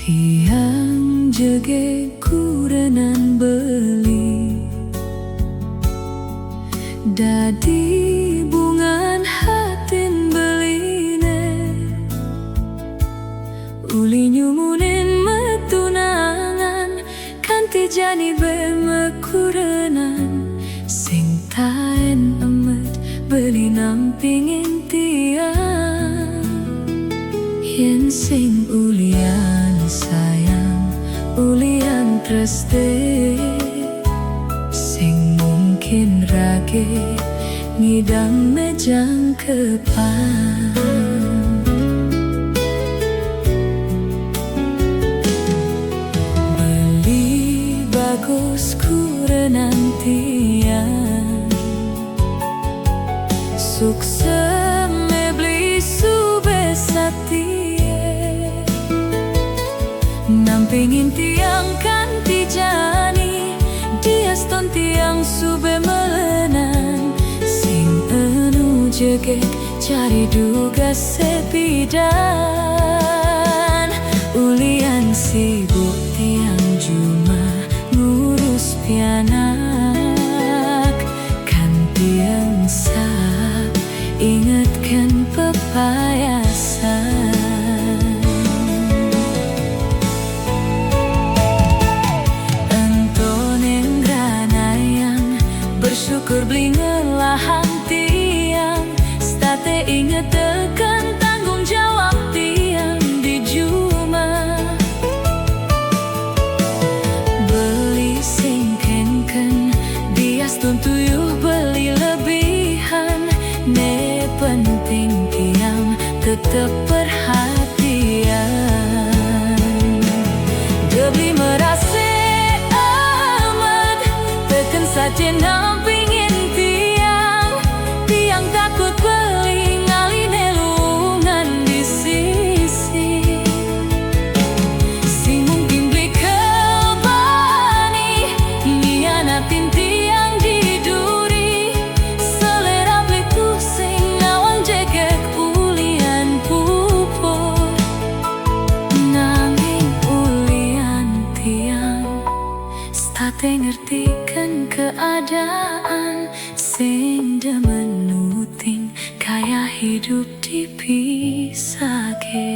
Tiang jege kurenan beli dadi bungan hatin beline uli nyumunin metunangan kanti jani bemekurenan sing taen emet beli nampingin tiang yen sing ulian sayang ulian treste sing mungkin rage ngidam mejang kepan beli bagus kurenan tiang sukses mebli subesatie nampingin tiang kanti jani diaston tiang sube melenan sing enu jege cari duga sepidan ulian sibuk tiang cuma ngurus pianak kan tiang sab ingatkan pepayasan bersyukur beli ngelahan tiang state inget tekan tanggung jawab tiang di juma beli singkenken bias tuntuyuh beli lebihan ne penting tiang tetep perhatian debli merase amat teken saja nampingin tiang takut beli ngaline lungan di sisi si mungkin beli kebani nianatin tiang di duri selera beli tusing nawang jegek ulian pupur nanging ulian tiang state ngertikan keadaan sing demen nuting kaya hidup dipisake.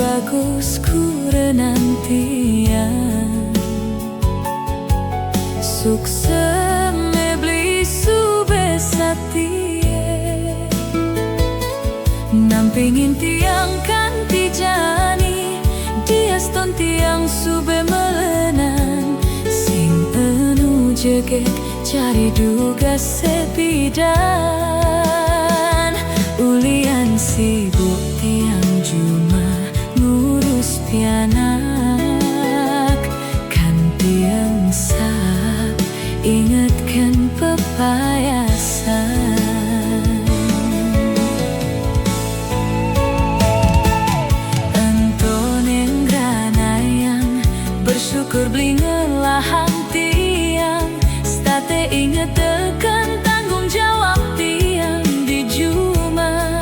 Bagus kurenan tiang sukses mebli subesatie nampingin tiang kanti jani diaston tiang sube melenan sing enu jege cari duga sepidan ulian sibuk tiang cuma ngurus pianak kan tiang sab ingatkan pepayasan entonen granayang bersyukur beli ngelahan tiang state inget tekan tanggung jawab tiang di juma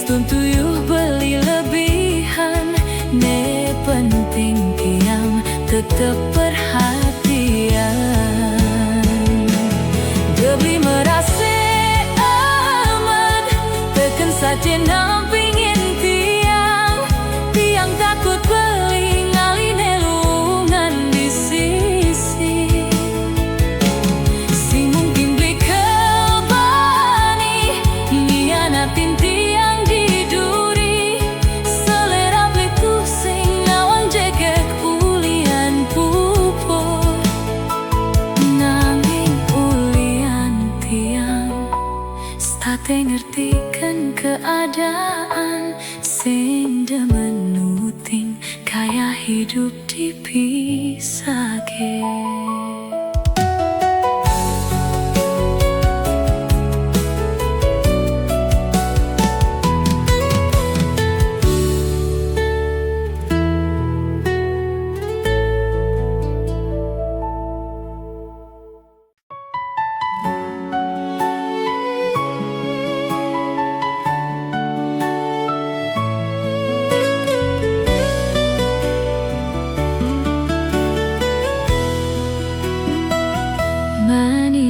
tuntuyuh beli lebihan ne penting tiang tetep perhatian debli merase amat teken saja nampingin tiang takut beli ngaline lungan di sisi si mungkin beli kebani nianatin tiang di duri selera beli tusing nawang jegek ulian pupur nanging ulian tiang tate ngertikan keadaan sing demen nuting kaya hidup dipisahke.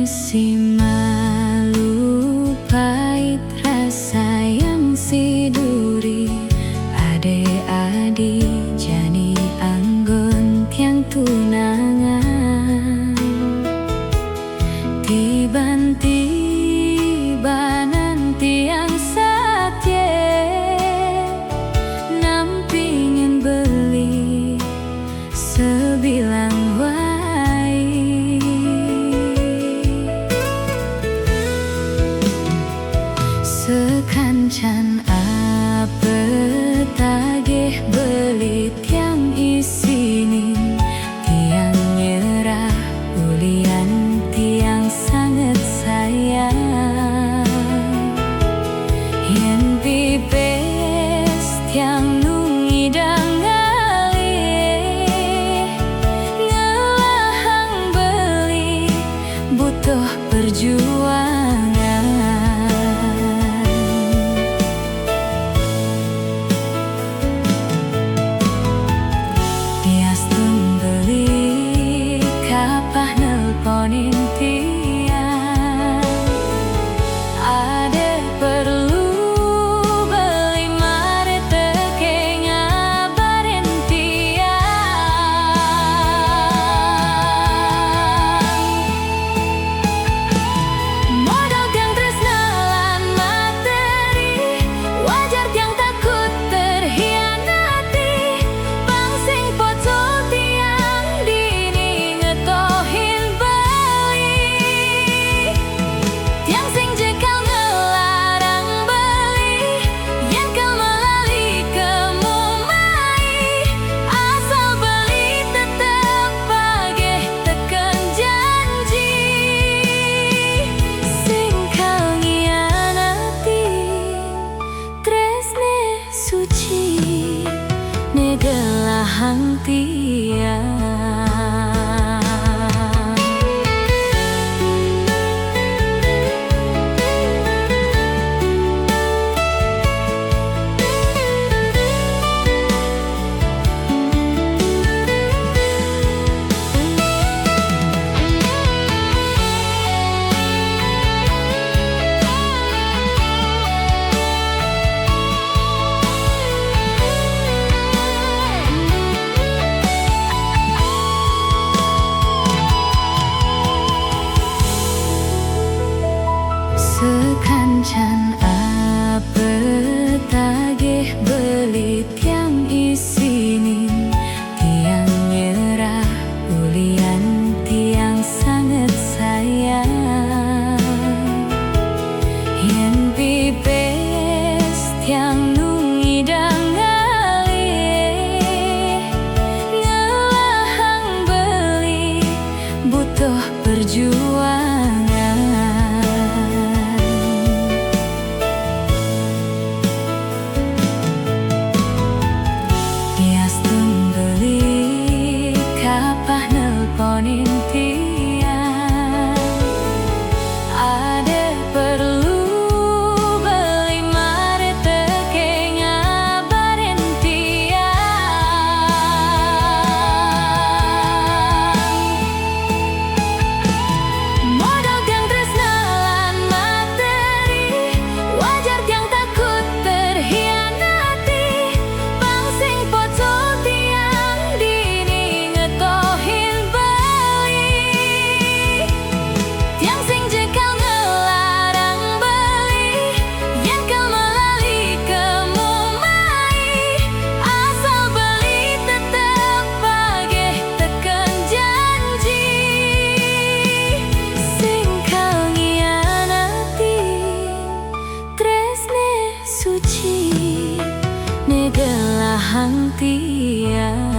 Si malu pahit rasa yang si duri, ade-ade jani anggon tiang tunangan. Tiba-tiba nanti yang satye nampingin beli sebilang sekancan apa tagih belit yang isinin tiang nyerah ulian tiang sangat sayang yen pipes tiang nungidang ngalih ngelahang beli butuh perjuangan. Negelahang tiang sekancan apa tagih belit yang isinin tiang nyerah ulian tiang sangat sayang yen pipes tiang nungidang ngalih ngelahang beli butuh perjuangan. Tiang ada perlu tiang.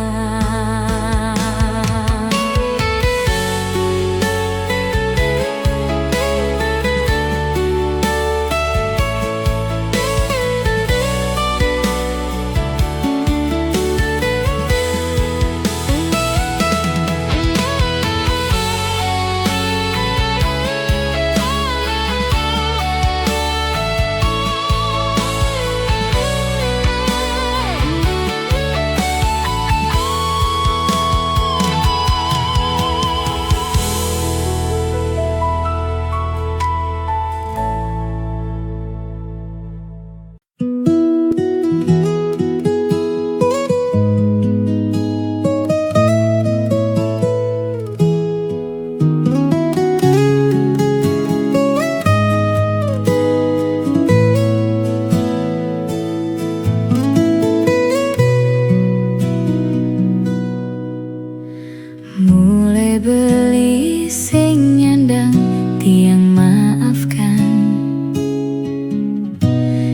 Mulai beli sing nyandang tiang maafkan,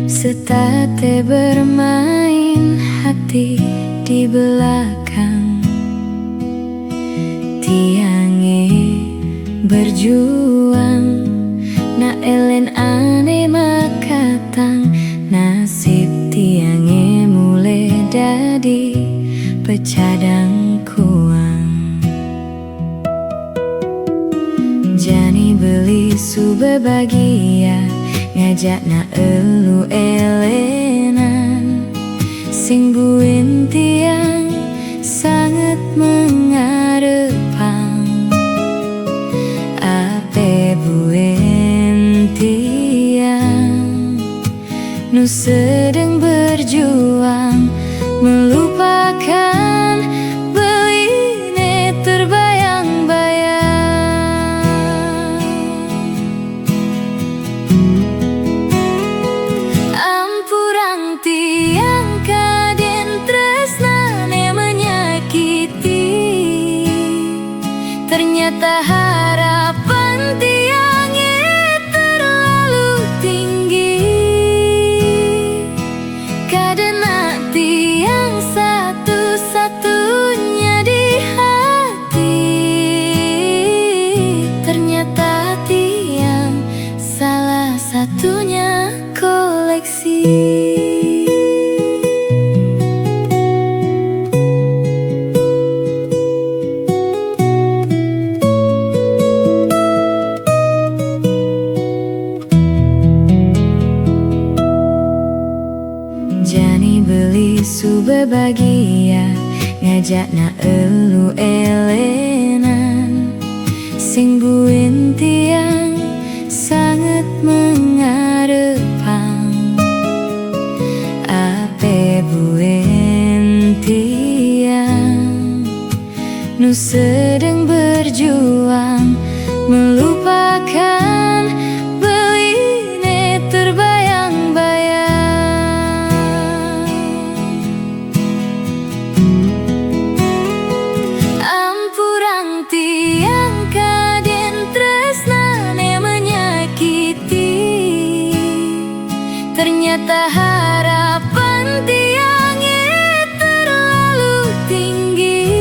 setate bermain hati di belakang. Tiange berjuang, na elen ane makatang. Nasib tiange mulai dadi pecadang kuang. Jani beli su berbahagia, ngajak na elu elenan. Sing buin tiang sangat mengarepang. Ape buin tiang nu sedang berjuang, melupakan beline terbayang-bayang. Ampurang tiang kaden tresnane menyakiti. Ternyata harapan tiangnya terlalu tinggi. Karena tiang satu-satunya di hati. Ternyata tiang salah satunya koleksi. Jani beli su berbahagia, ngajak na elu elenan. Sing buin tiang sangat mengarepang. Ape buin tiang nu sedang berjuang, melupakan beline terbayang-bayang. Ampurang tiang kaden tresnane menyakiti. Ternyata harapan tiangnya terlalu tinggi.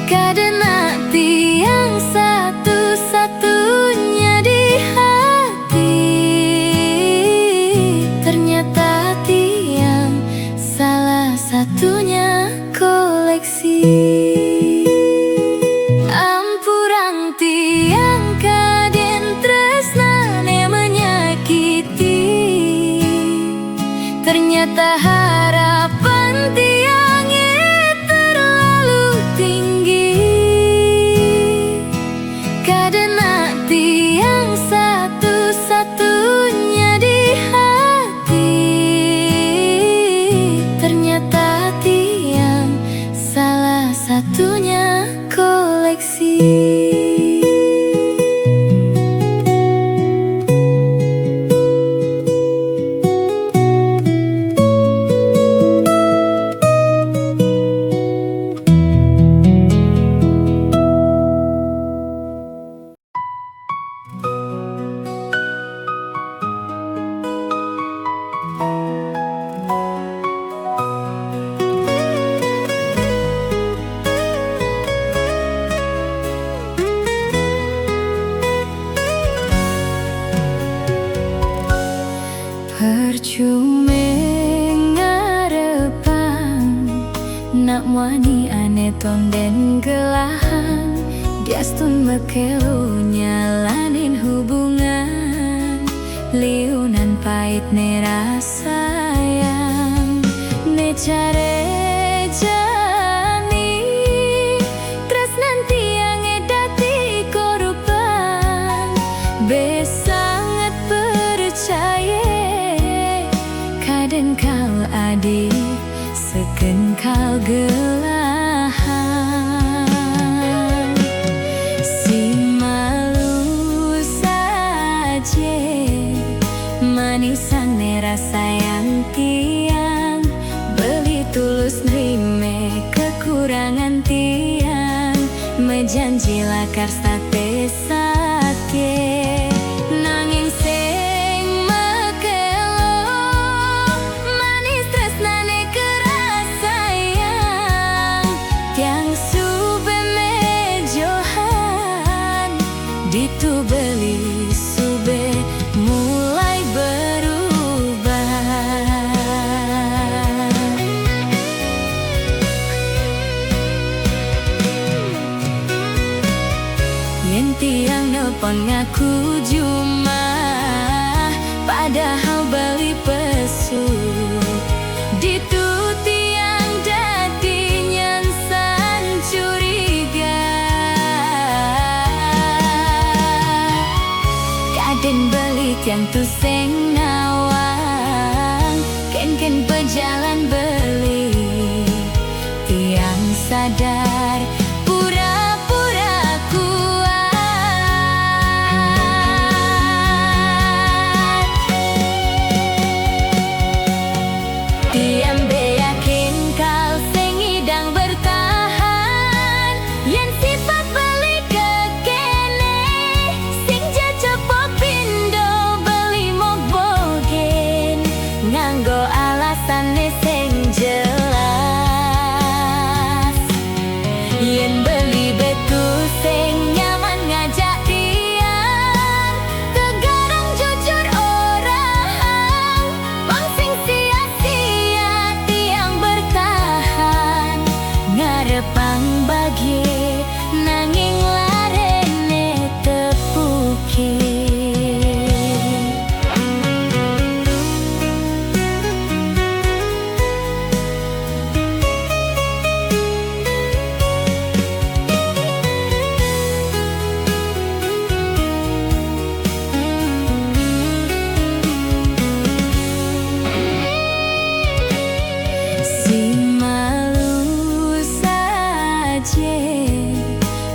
Karena tiang satu-satunya di hati. Ternyata tiang salah satunya koleksi. Ampurang tiang kaden tresnane menyakiti. Ternyata harapan tiangnya terlalu tinggi. Karena tiang satu-satunya di hati. Ternyata tiang salah satunya koleksi. Cume ngarepang nak wani ane tonden gelahan diastun mekelu nyalanin hubungan liunan pahit ne rasayang ne care jani tresnan tiang edati korban besangat percaya kadang kau adik seken kau gelahan si malu saja manisan rasa yang tiang beli tulus nerime kekurangan tiang menjanji lakar sate sake nanging sing mekelo manis tresnane kerasayang tiang sube mejohan ditu beli sube mulai tiang nelpon ngaku cuma padahal beli pesu ditu tiang dadi nyansan curiga kaden beli tiang tu seng nawang ken pejalan beli tiang sadar yen beli betu sing nyaman ngajak tiang tegarang jujur orang bang sing sia-sia tiang bertahan ngarepang bagi nanging larene tepuki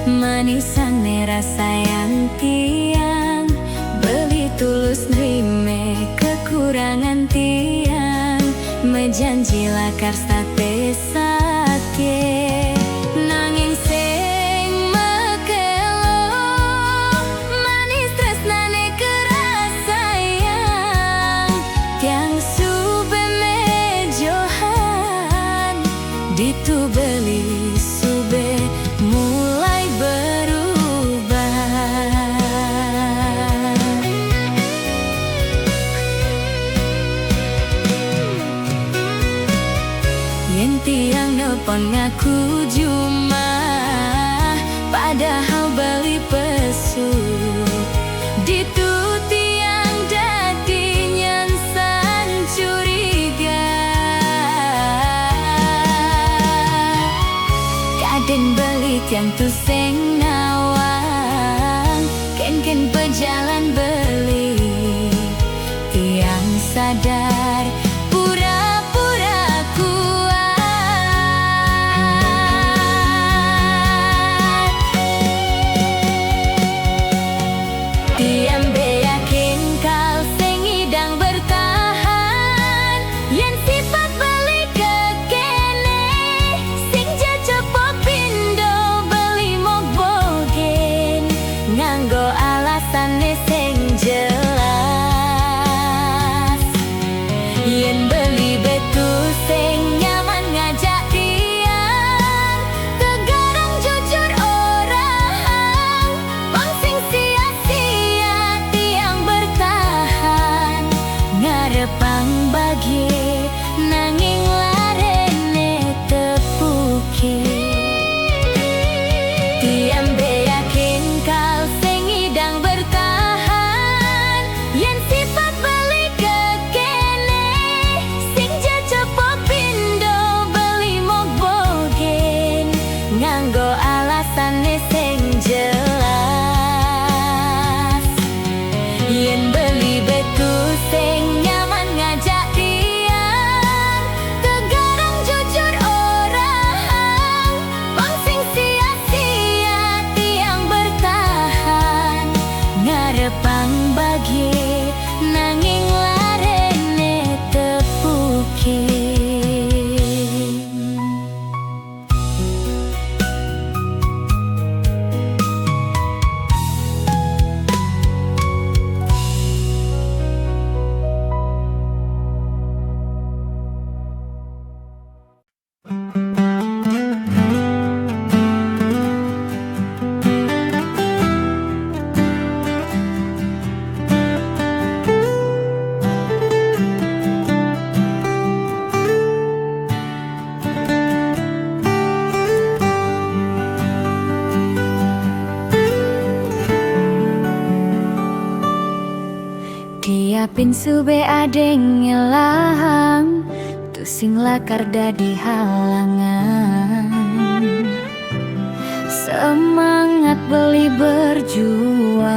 manisan rasa yang tiang beli tulus nerime kekurangan tiang menjanji lakar sate sake nanging sing mekelo manis tresnane kerasayang tiang sube mejohan ditu beli sube mulai tiang nelpon ngaku cuma padahal beli pesu ditu tiang dadi nyansan curiga kaden beli tiang tu seng nawang ken pejalan beli tiang sadar beli beli betu sing nyaman ngajak dia kegarang jujur orang wong sing sia-sia tiang bertahan ngarepang bagi nanging larene tepuke. Diapin sube adeng ngelang tu sing lakar dadi halangan semangat beli berjuang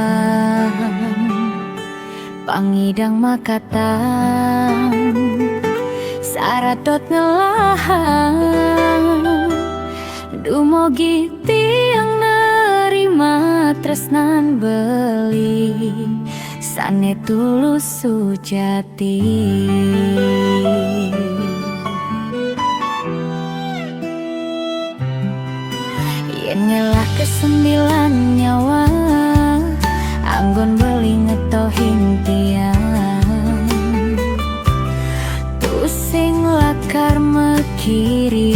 pangidang makatan saratot ngelahang dumogi tiang nerima tresnan beli sane tulus sujati. Yen ngelah kesembilan nyawa anggon beli ngetohin tiang tu sing lakar mekiri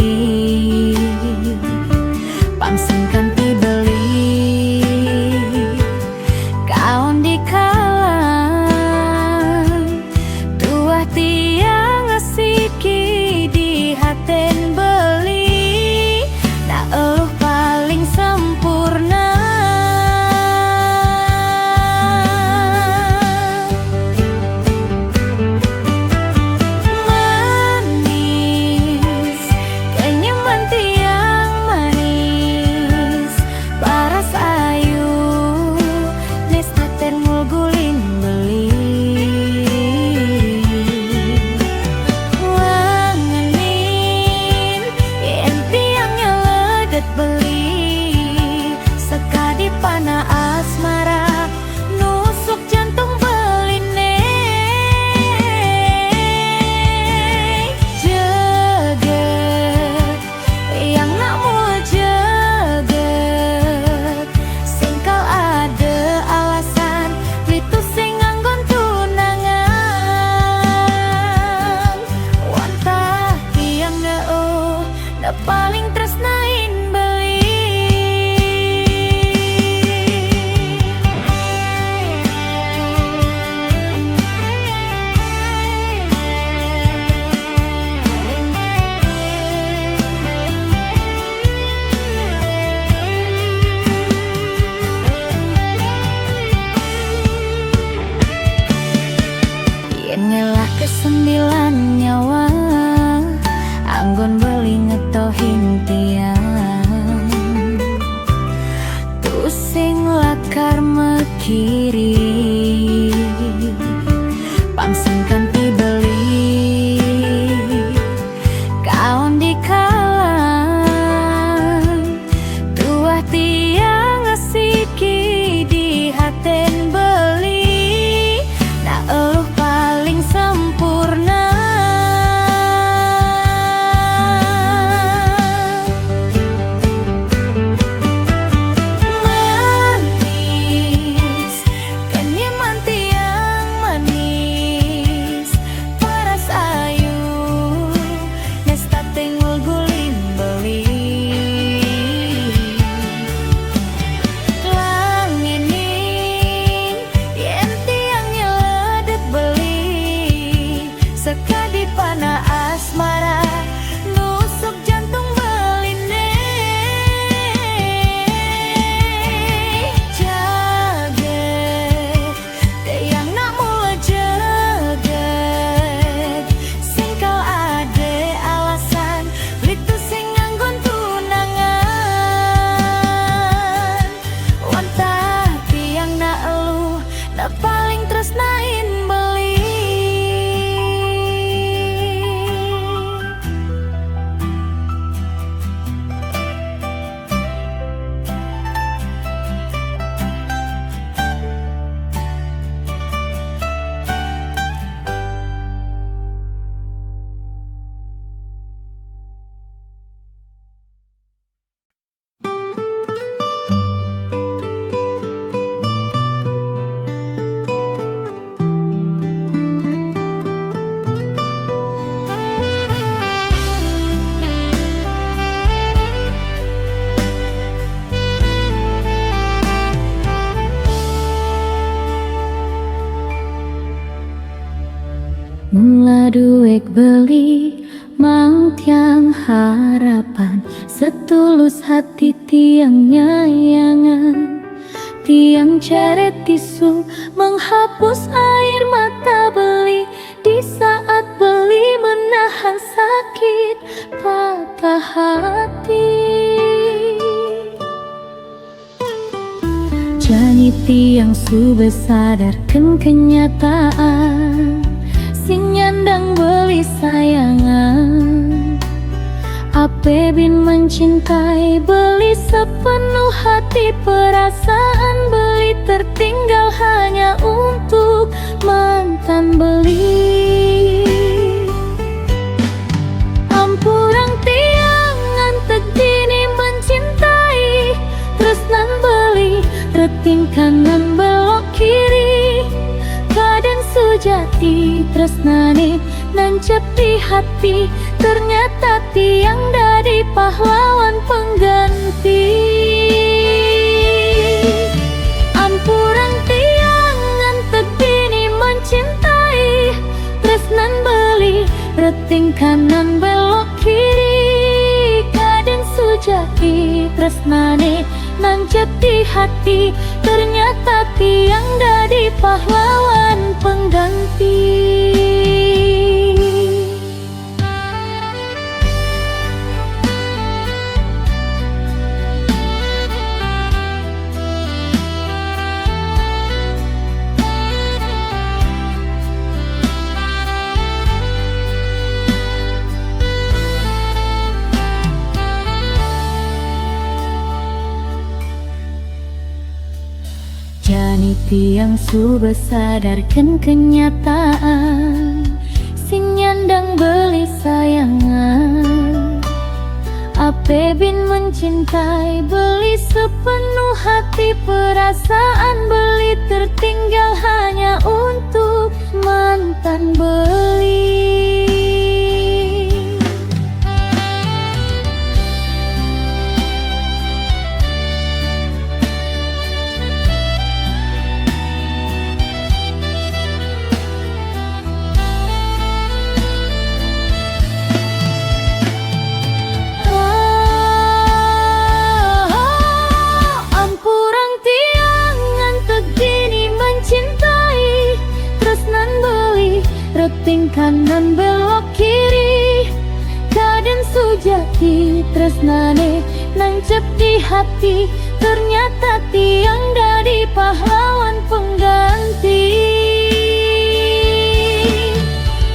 pamsengkan pi beli kaon di tiang ngasiki di haten beli tak eluh paling sempurna manis kenyaman tiang manis paras ayu nes haten mulgulin beli beli sekadi pana asmara nusuk jantung beline jeget yang nak mau jeget singkal ada alasan itu sing nganggon tunangan wantah yang da paling tresnain ngelah kesembilan nyawa anggon beli ngetohin tiang tu sing lakar mekiri pamsengkan pi beli kaon di kalang tuah tiang ngasiki di haten beli na paling sempurna Mula duek beli mang tiang harapan, setulus hati tiang nyayangan. Tiang ceret tisu menghapus air mata beli, di saat beli menahan sakit patah hati. Jani tiang sudah sadarkan kenyataan, sing nyandang beli sayangan. Ape bin mencintai beli sepenuh hati, perasaan beli tertinggal hanya untuk mantan beli. Ampurang tiang ngantek dini mencintai, tresnan beli reting kanan belok kiri. Kaden sujati tresnane nancep di hati, ternyata tiang dari pahlawan pengganti. Ampurang tiang ngantek dini mencintai, tresnan beli reting kanan belok kiri. Kaden sujati tresnane nancep di hati, ternyata tiang dari pahlawan pengganti. Jani tiang sudah sadarkan kenyataan, sing nyandang beli sayangan. Ape bin mencintai beli sepenuh hati, perasaan beli tertinggal hanya untuk mantan beli. Reting kanan belok kiri, kaden sujati tresnane nancep di hati, ternyata tiang dari pahlawan pengganti.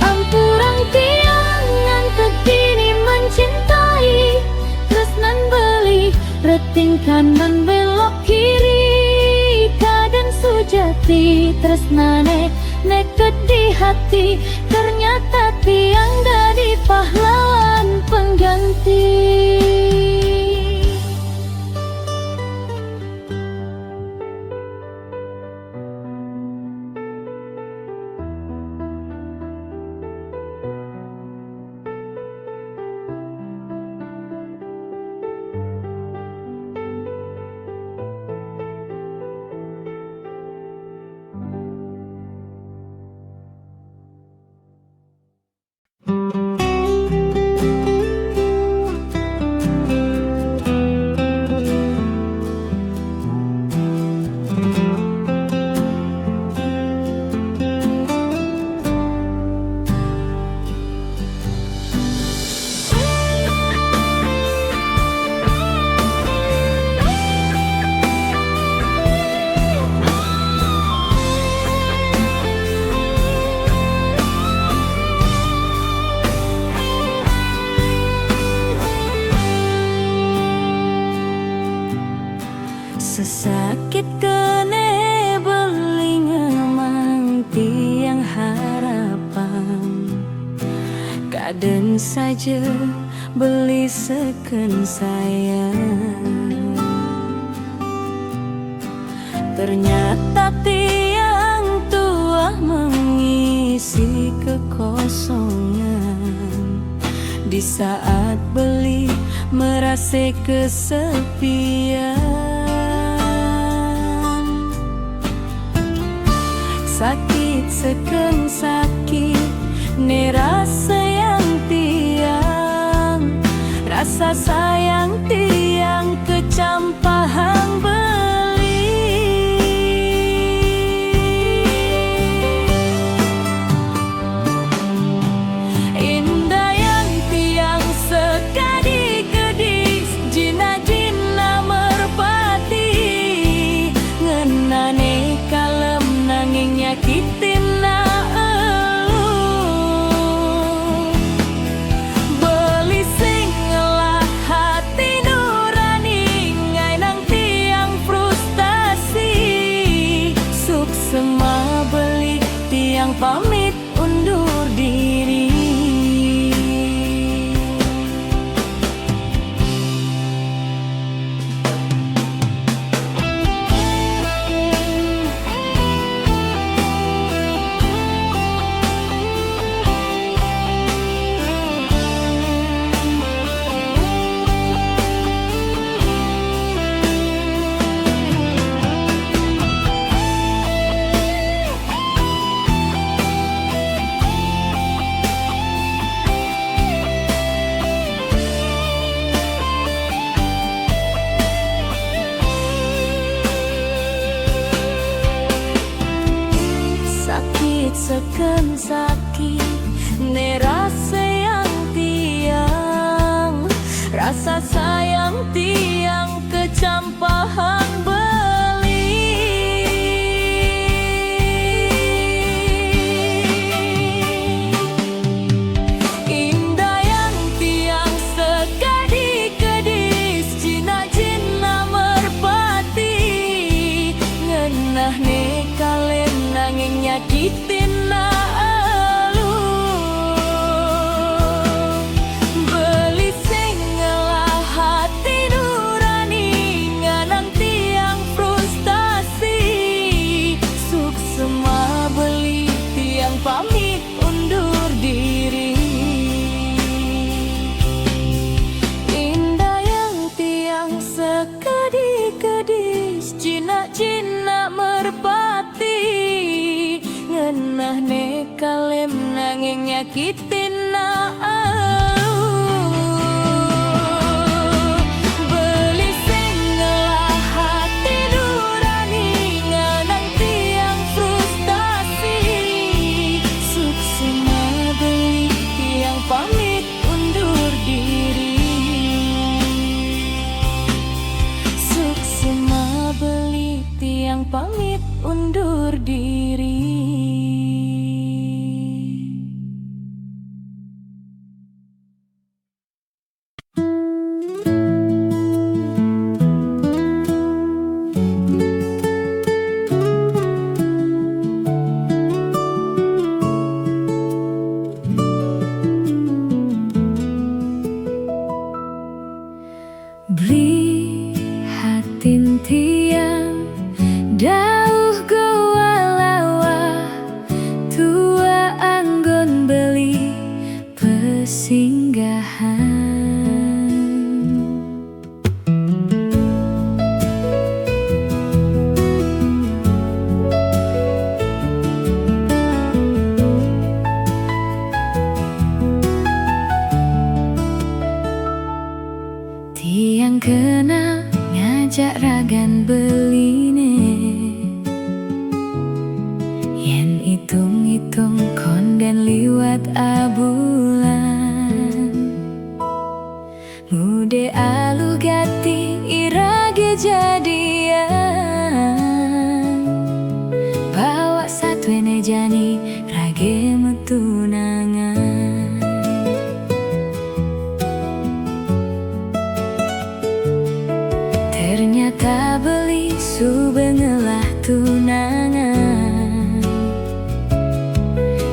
Ampurang tiang ngantek dini mencintai, tresnan beli reting kanan belok kiri. Kaden sujati tresnane neket di hati, ternyata tiang dari pahlawan pengganti. Sesakit kene beli ngemang tiang harapan, kaden saja beli seken sayang. Ternyata tiang tua mengisi kekosongan, di saat beli merasa kesepian. Sakit seken sakit ne rasa yang tiang, rasa sayang tiang kecampahang beli. Indah yang tiang sekadi-kadi, jina-jina merpati, ngenane kalem nanging nyakitin na elu. Beli sing ngelah hati nurani, ngai nang tiang frustasi, suksema beli tiang pamit undur diri. Sakit seken sakit, ne rasa yang tiang, rasa sayang tiang kecampahang beli. Indah yang tiang sekadi-kedis, jina-jina merpati, ngenah ne kalem nanging nyakitin na elu. Beli sing ngelah hati nurani, nganang tiang frustasi, suksema beli tiang pamit undur diri. Indah yang tiang sekadi-kedis, jina-jina merpati, ngenah ne kalem nanging nyakitin na elu. Beli sing ngelah hati nurani, nganang tiang frustasi, suksema beli tiang pamit undur diri. Suksema beli tiang pamit undur diri. Beli hatin tiang dauh goa lawa, tua anggon beli pesinggahan. Tiang kena ngajak ragan beline, yen itung-itung konden liwat abulan. Mude alu gati irage jadian, bawa satu ene jani rage metunangan. Ternyata beli subengelah tunangan,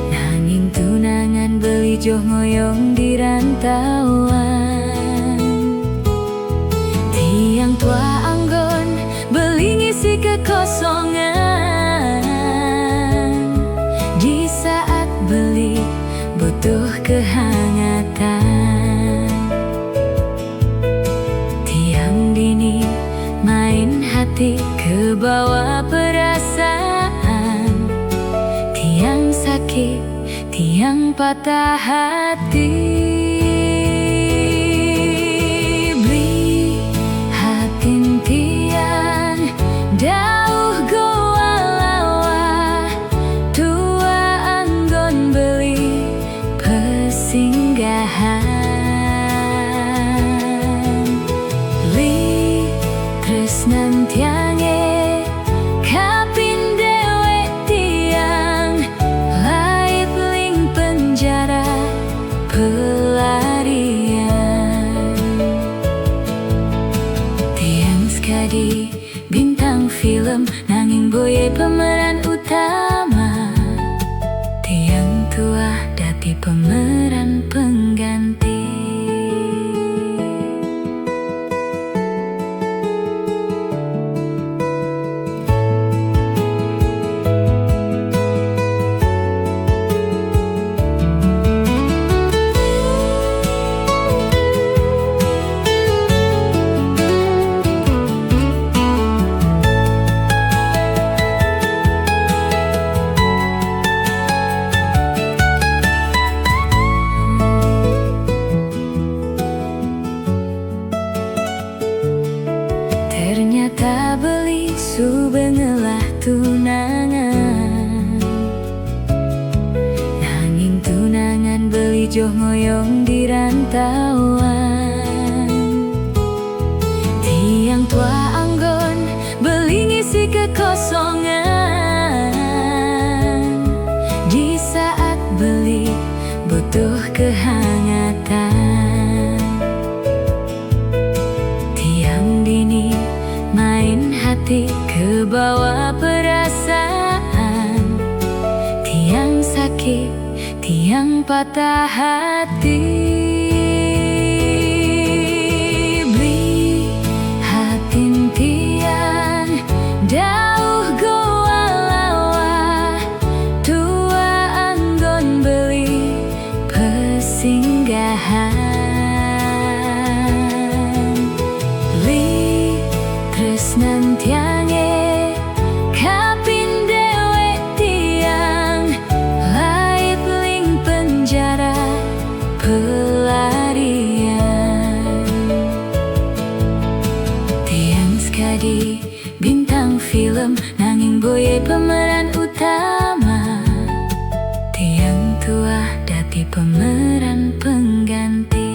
nanging tunangan beli joh ngoyong di rantauan. Tiang tua anggon beli ngisi kekosongan, di saat beli butuh kehangatan. Tiang dini main hati ke bawah perasaan, tiang sakit tiang patah hati. Beli hatin tiang dauh goa lawa, tua anggon beli pesinggahan. Li tresnan tiange kapin dewek tiang, laip ling penjara pelarian. Tiang sekadi bintang film, nanging boye pemeran utama. Tiang tua dadi pemeran pengganti. Ternyata beli subengelah tunangan, nanging tunangan beli joh ngoyong di rantauan. Tiang tua anggon beli ngisi kekosongan, di saat beli butuh kehangatan. Tiang dini main hati ke bawah perasaan, tiang sakit, tiang patah hati. Beli hatin tiang dauh goa lawa, tua anggon beli pesinggahan. Tresnan tiange kapin dewek tiang, laip ling penjara pelarian. Tiang sekadi bintang film, nanging boye pemeran utama. Tiang tua dadi pemeran pengganti.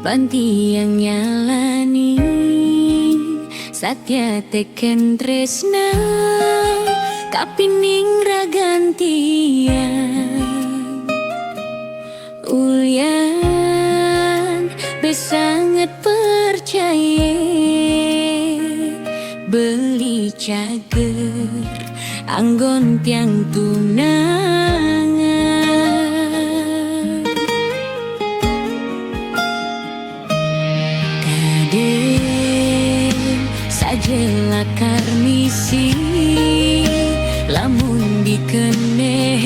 Panti yang nyalani satya teken tresna kapining ragantian ulyan besangat percaya beli cager anggon tiang tunangan. Lakar misi lamun dikene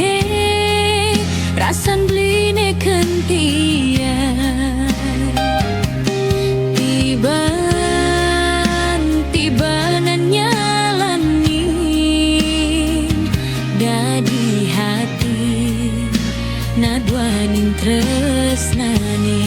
rasan bline kentian tibanan nyalani dadi hati nadwaning tresnane.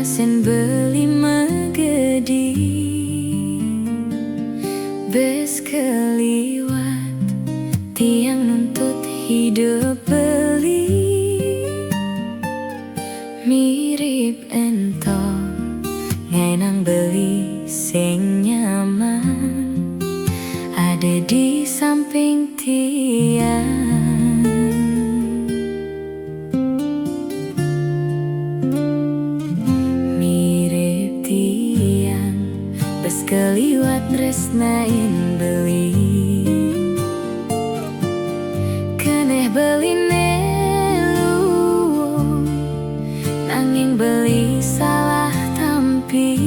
sen beli megedi bes keliwat tiang nuntut hidup beli mirip entong ngenang beli sing nyaman ada di samping tiang. Keliwat tresnain beli keneh beli nelu nanging beli salah tampi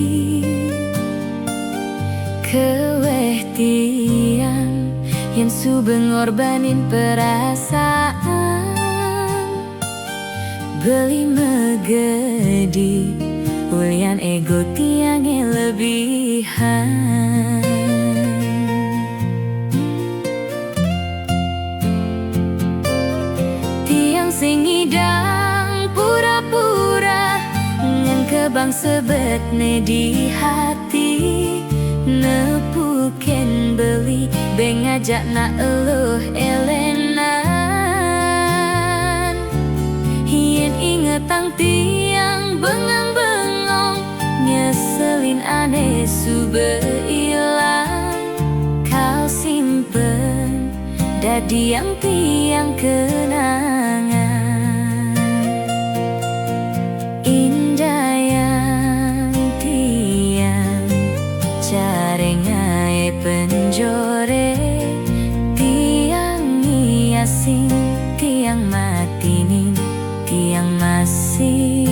keweh tiang yen sube ngorbanin perasaan beli megedi ulian ego tiangnya lebihan. Tiang sing ngidang pura-pura ngan kebang sebetne di hati nepuken beli beng ngajak na eluh elenan hien ingetang tiang bengang nyeselin aneh sube ilang kau simpen dadi yang tiang kenangan indah yang tiang carengai penjore tiang ngiasing tiang matinin tiang masih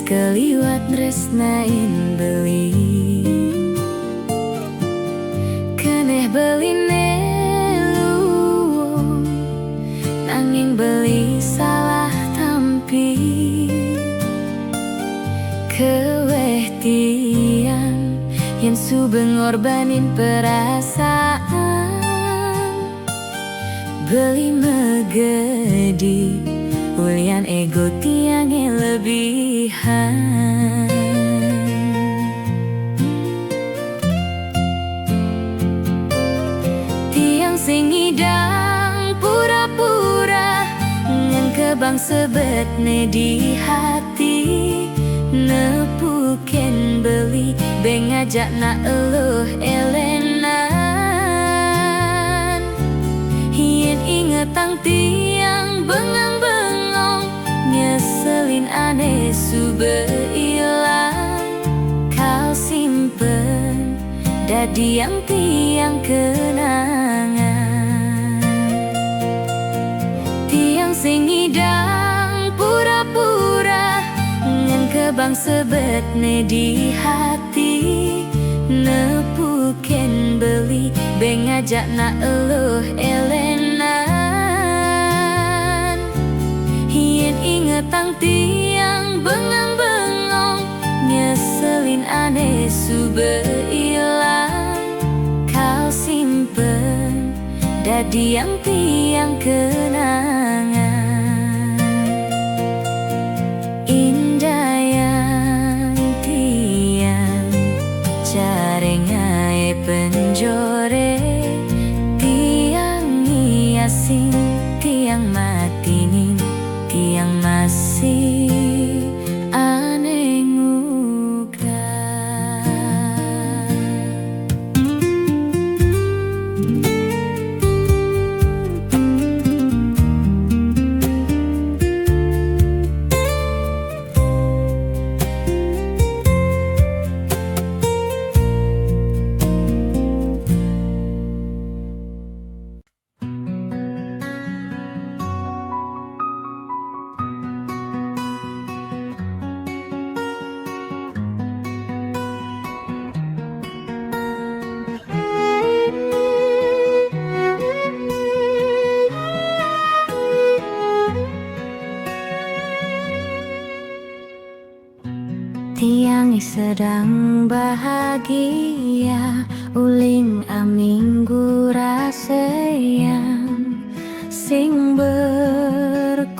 keliwat tresnain beli keneh beli nelu nanging beli salah tampi keweh tiang yen sube ngorbanin perasaan beli megedi ulian ego tiangnya lebihan. Tiang sing ngidang pura-pura ngan kebang sebetne di hati nepuken beli beng ngajak na eluh elenan hien ingetang tiang bengang nyeselin aneh sube ilang kau simpen dadi yang tiang kenangan tiang sing ngidang pura-pura ngan kebang sebetne di hati nepuken beli beng ngajak na eluh elenan hien ingetang tiang bengang-bengong nyeselin aneh sube ilang kau simpen dadi yang tiang kenangan indah yang tiang carengai penjore tiang ngiasing tiang matinin tiang masih aneh nguga. sedang bahagia, uling aminggu raseyang sing berkurang.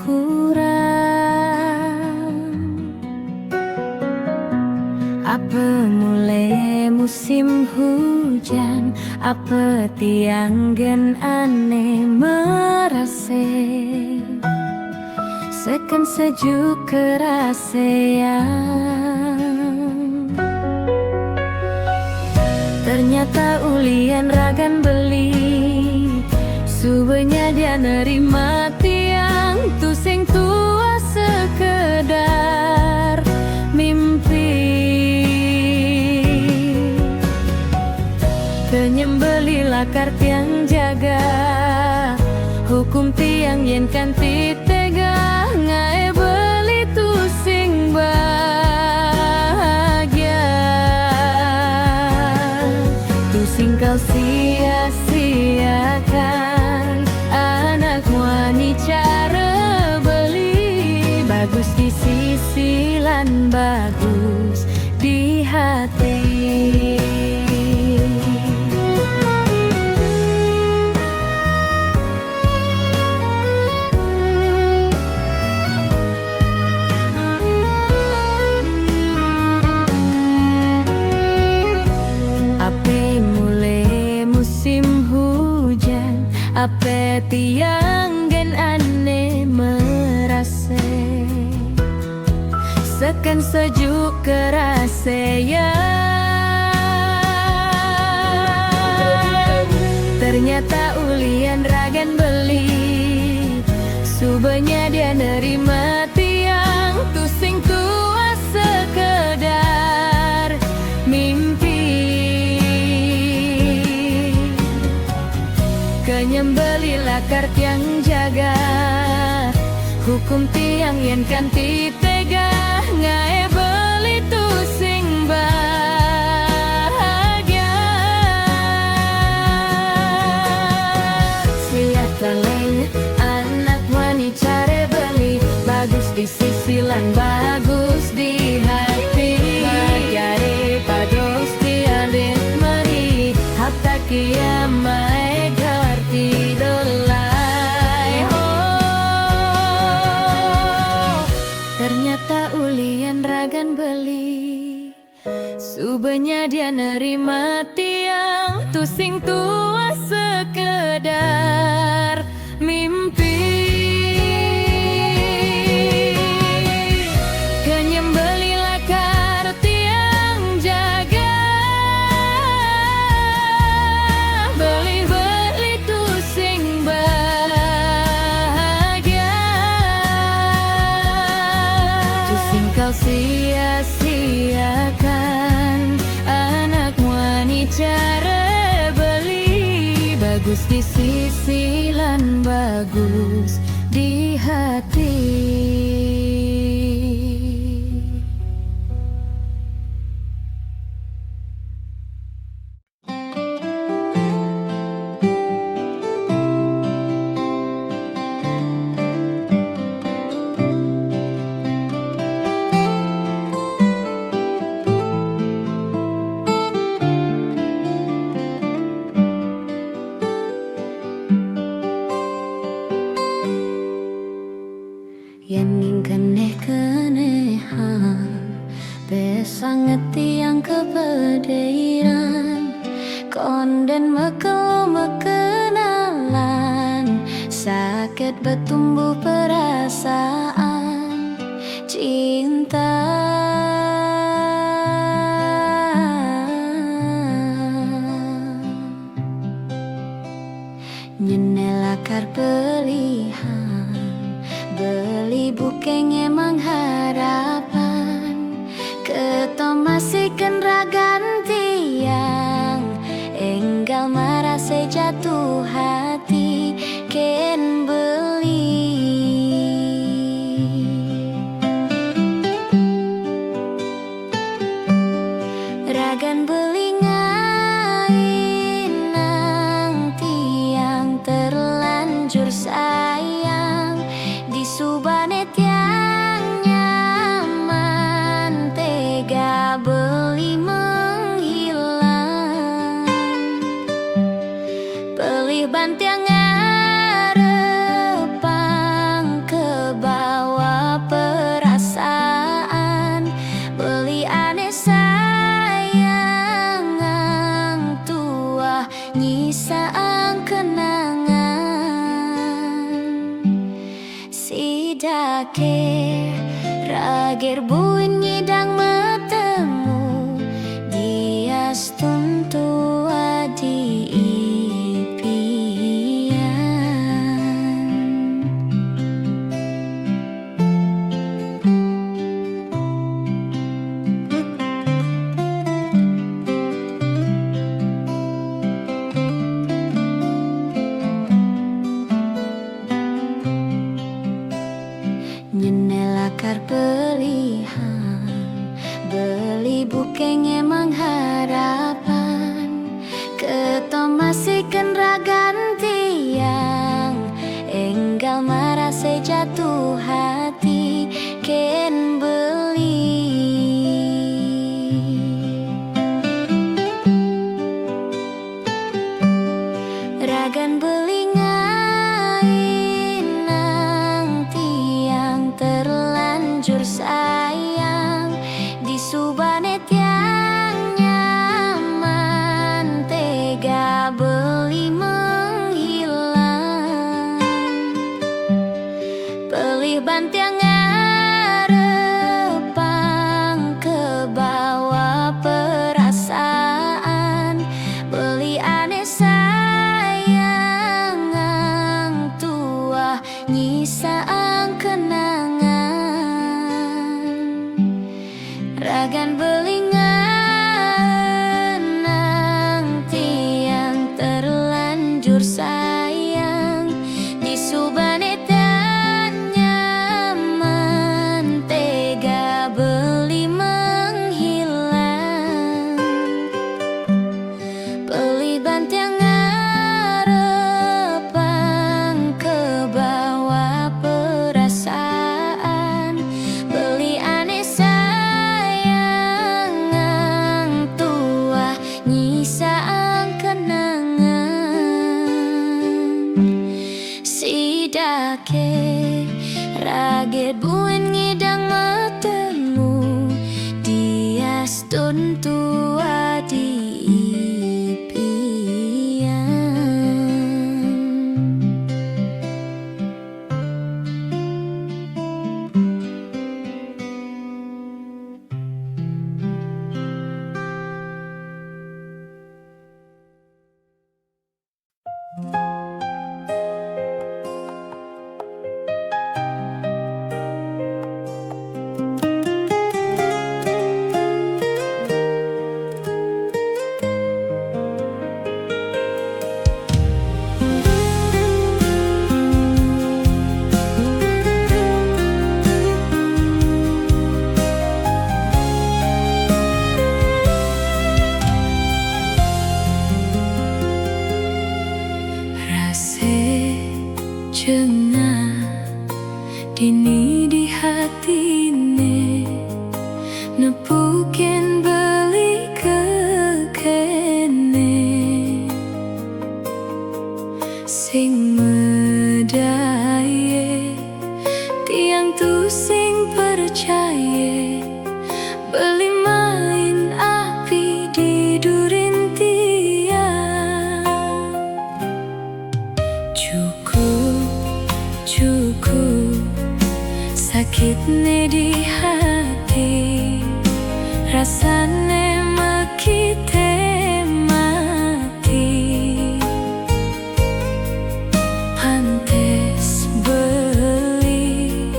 Apa mulai musim hujan, apa tiang gen aneh merase, seken sejuk kerasean. Ternyata ulian ragan beli, subenya dia nerima tiang tu sing tua sekedar mimpi. Kenyembeli lakar tiang jaga, hukum tiang yen kan titega, ngae beli tu sing bahagia. Tu sing kau sia-siakan, anak wani cara beli, bagus di sisi lan bagus di hati. Apa tiang gen aneh merase, seken sejuk kerasean. Ternyata ulian ragan beli, subenya dia nerima tiang tu sing tua sekedar mimpi. Kenyembeli lakar tiang jaga, hukum tiang yen kan titega, ngae beli tu sing bahagia. Siap kaleng anak wani care beli, bagus di sisi lan bagus di hati. Magyare pados tiadit meri, hapta kiamai dolai. Oh, ternyata ulian ragan beli, subenya dia nerima tiang tu sing tua sekedar mimpi. Kenyembeli lakar tiang jaga, beli tu sing bahagia. Tu sing kau sia-siakan, anak wani cara beli, bagus di sisi lan bagus di hati. Yen keneh-kenehan, besanget tiang kepedeiran, konden mekelu mekenalan, sakit bertumbuh perasaan cinta. Nyenel akar pelihan, beli bukeng emang harapan, ketomasikan ragan tiang, enggal marase jatuh hati ken beli. Ragan beli ngainang tiang terlanjur sayang, di subane tiangnya Pelih bantiang ngarepang ke bawah perasaan, beli aneh sayang ang tua nyisaan kenangan. Sidake rager buin nyidang metemu dias tuntu adi nyenelakar pelihan, beli bukeng emang harapan, ketomasikan ragan tiang, enggal marase jatuh hati, ken beli. Ragan beli terlanjur sayang di subanet yang nyaman, tega beli menghilang. Pelih bantiang ngarepang ke bawah perasaan, beli aneh sayang ang tua nyisaan kenangan. Ragan belingan nang tiang terlanjur sayang di subanet dan nyaman, tega beli menghilang. Beli bantiang ngarepang ke bawah perasaan, beli aneh nyisaan kenangan. Sidake raget buin ngidang metemu dias tuntu adi jengah dini di hatine, nepukin beli kekene sing medaye tiang tu sing percaya, beli main api di durin tiang. Cukup sakitnya di hati, rasane makite mati. Pantes beli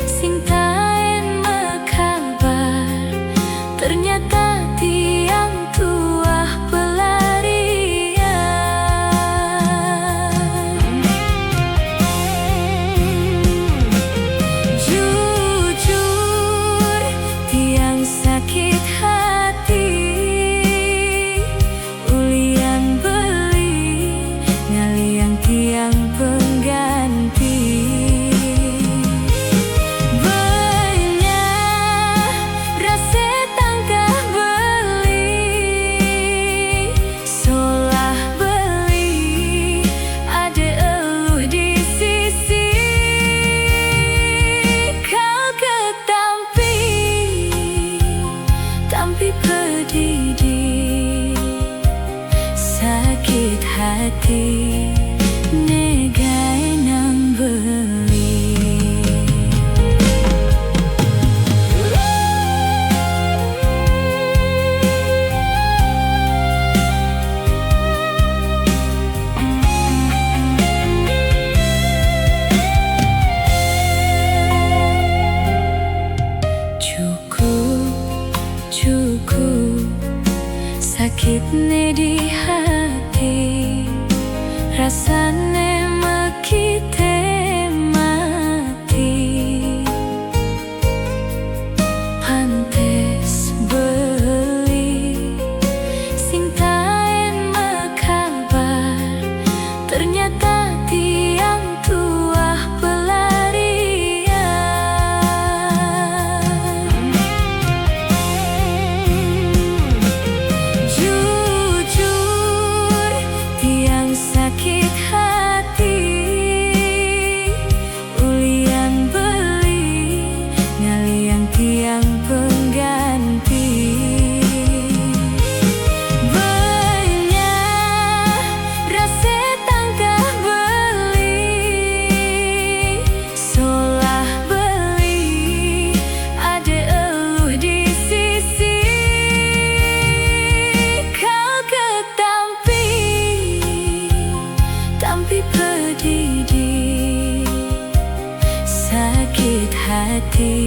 sing taen makabar, ternyata tiang tua pelarian. Jujur tiang sakit hati, negai nang beli. Cukup sakitnya di hati, rasanya makite mati. Pantes beli sintain makabar, ternyata tiang tua pelarian. Jujur tiang sakit hati, ulian beli ngalian tiang pengganti. Banyak rasa tangkah beli, solah beli ada eluh di sisi. Kau ketampi pedidi, sakit hati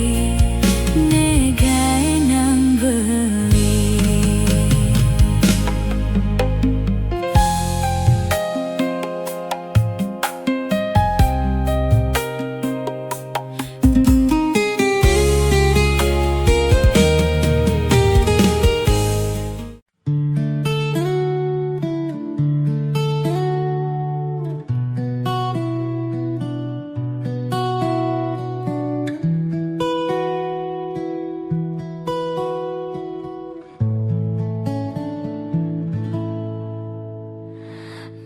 negai nang beli.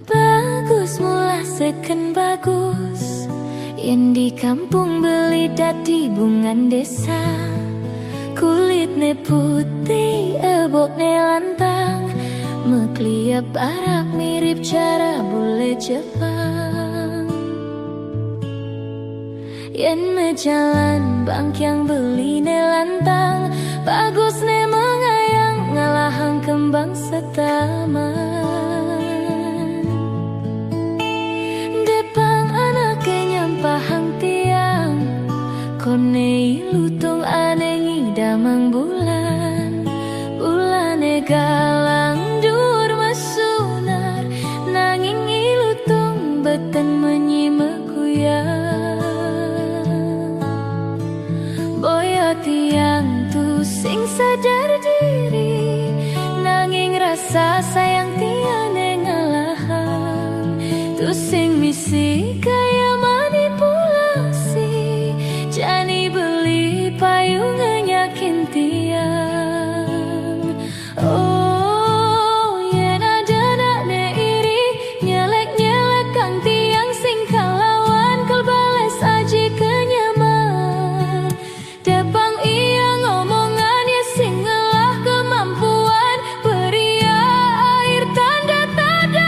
Bagus mula seken bagus, yang di kampung beli dadi bungan desa. Kulitnya putih, eboknya lantang, mekliap barak mirip cara bule Jepang. Yen mejalan bangk yang beli ne lantang, bagus ne mengayang ngalahang kembang setaman. Pahang tiang kone lutung anengi damang bulan, bulane galang dur masunar, nanging ilutung beten menyimak kuyang. Boyo tiang tu sing sadar diri, nanging rasa sayang tiane ngalahang, tu sing misi kaya jani beli payung nyakin tiang. Oh, yen ada nak ne iri, nyelek-nyelek kang tiang sing kalawan kal bales aji kenyaman. Depang iya ngomongannya sing ngelah kemampuan, beria air tanda tak dalam.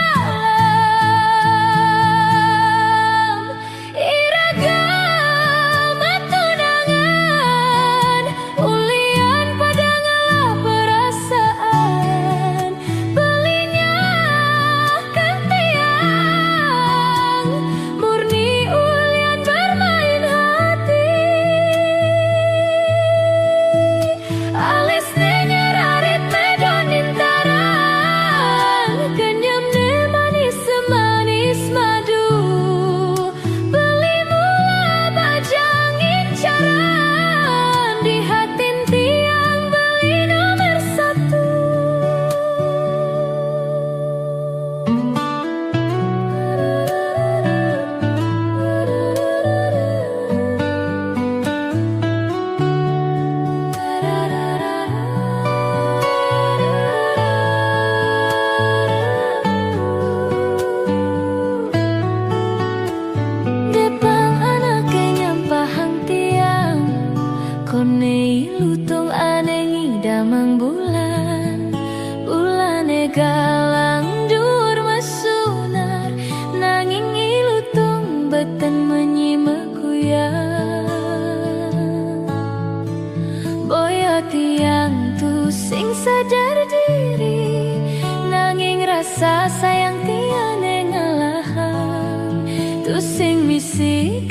Tu sing misi